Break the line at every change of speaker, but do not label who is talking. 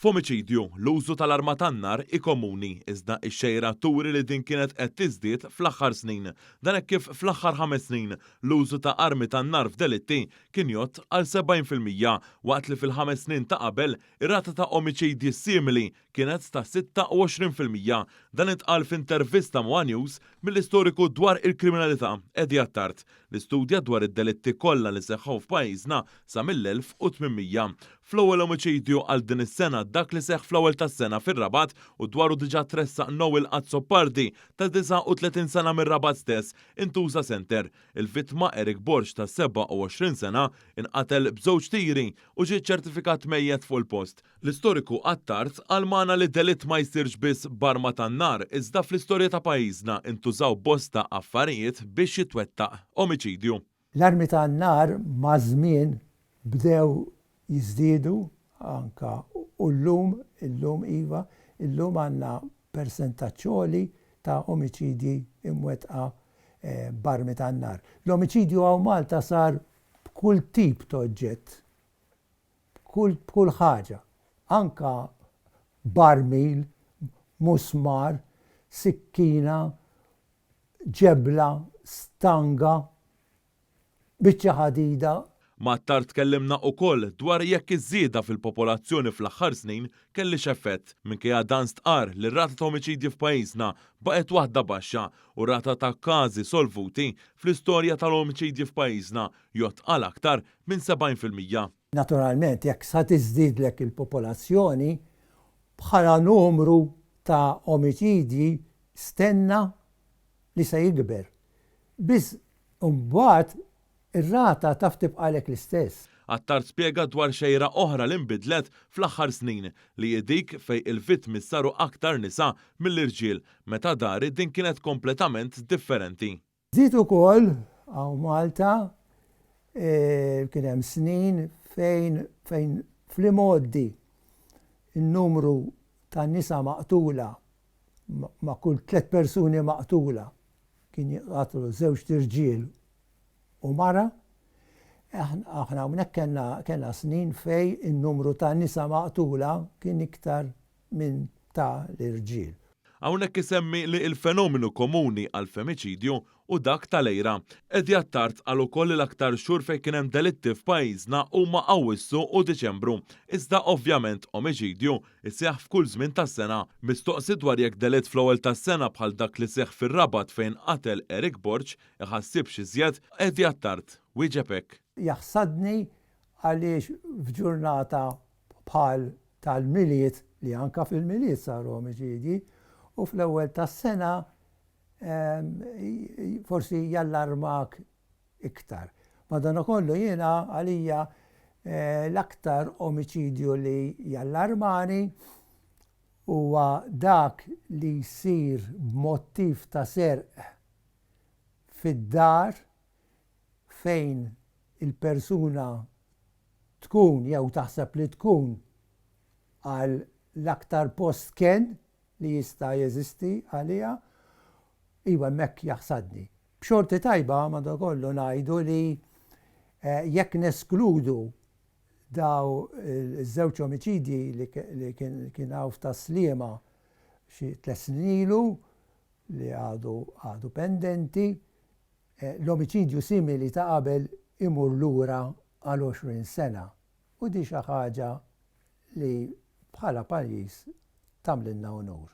F'omiċidju, l-użu tal-arma tan-nar ikomuni iżda x-xejra turi li din kienet qed tiżdied fl-aħħar snin. Dan hekk kif fl-aħħar 5 snin l-użu ta' armi tan-nar f'delitti kien jott għal 70% waqt li fil-5 snin ta' qabel ir-rata ta' omiċidji simili kienet ta' 26%. Dan intqal f'intervista ma' News mill-istoriku dwar il-kriminalità Edi Attard li studja dwar id-delitti kollha li seħħu f'pajjiżna sa mill-1800. Fl-ewwel omiċidju għal din is-sena dak li seħħ fl-ewwel tas-sena fir-Rabat u dwaru diġà tressaq Noel Azzopardi ta' 39 sena mir-Rabat stess intuża senter. Il-vittma Erik Borx ta' 27 sena inqatel b'żewġ tiri u ġie ċertifikat mejjed fuq il-post. L-istoriku Attard għalmana li delitt ma jsirx biss b'arma tan-nar iżda fl-istorja ta' pajjiżna intużaw bosta affarijiet biex jitwettaq omiċidju.
L-armi tan-nar ma' żmien bdew jiżdiedu anka u illum iva, illum għandna persentaċċoli ta' omiċidji imwettqa b'armi tan-nar. L-omiċidju hawn Malta sar b'kull tip ta' oġġett, b'kull ħaġa, anka barmil, musmar, sikkina, ġebla, stanga, biċċa ħadida.
Ma' Attard tkellimna wkoll dwar jekk iż-żieda fil-popolazzjoni fl-aħħar snin kellix effett minkejja dan stqar li r-rata ta' omiċidji f'pajjiżna baqgħet waħda baxxa u rata ta' każi solvuti fl-istorja tal-omiċidji f'pajjiżna jott għal aktar minn 70%.
Naturalment, jekk sa tiżdiedlek il-popolazzjoni bħala numru ta' omiċidji stenna li se jikber. Biss imbagħad ir-rata taf tibqalek l-istess.
Attard spjega dwar xejra oħra li nbidlet fl-aħħar snin li dik fej il-vittmi saru aktar nisa mill-irġiel meta dari din kienet kompletament differenti.
Żied ukoll hawn Malta kien hemm snin fejn fl-imoddi in-numru tan nisa maqtula ma' kull 3 persuni maqtula kien jaqtlu 2 irġiel u mara, aħna hawnhekk kellna snin fej in-numru ta' nisa maqtula kien iktar minn ta' l-irġiel.
Hawnhekk isemmi li l-fenomenu komuni għal femiċidju u dak tal-ejra. Edi Attard qal ukoll l-aktar xhur fejn kien hemm delitti f'pajjiżna huma Awwissu u Diċembru. Iżda ovvjament omiċidju isseħħ f'kull żmien tas-sena. Mistoqsi dwar jekk delitt fl-ewwel tas-sena bħal dak li seħħ fir-Rabat fejn qatel Erik Borx iħassibx iżjed Edi Attard wieġeb hekk.
Jaħsadni għaliex f'ġurnata bħal tal-miliet li anka fil-miliet saru omiċidji u fl-ewwel tas-sena forsi jallarmak iktar. Madankollu jiena għalija l-aktar omiċidju li jallarmani huwa dak li jsir b'mottiv ta' serq fid-dar fejn il-persuna tkun jew taħseb li tkun għal l-aktar post kien li jista' jeżisti għaliha, iva hemmhekk jaħsadni. B'xorti tajba madankollu ngħidu li jekk neskludu daw iż-żewġ omiċidji li kien hawn f'Taslima xi 3 snin ilu li għadu pendenti, l-omiċidju simili ta' qabel imur lura għal 20 sena. U di xi ħaġa li bħala pajjiż tagħmlilna onur.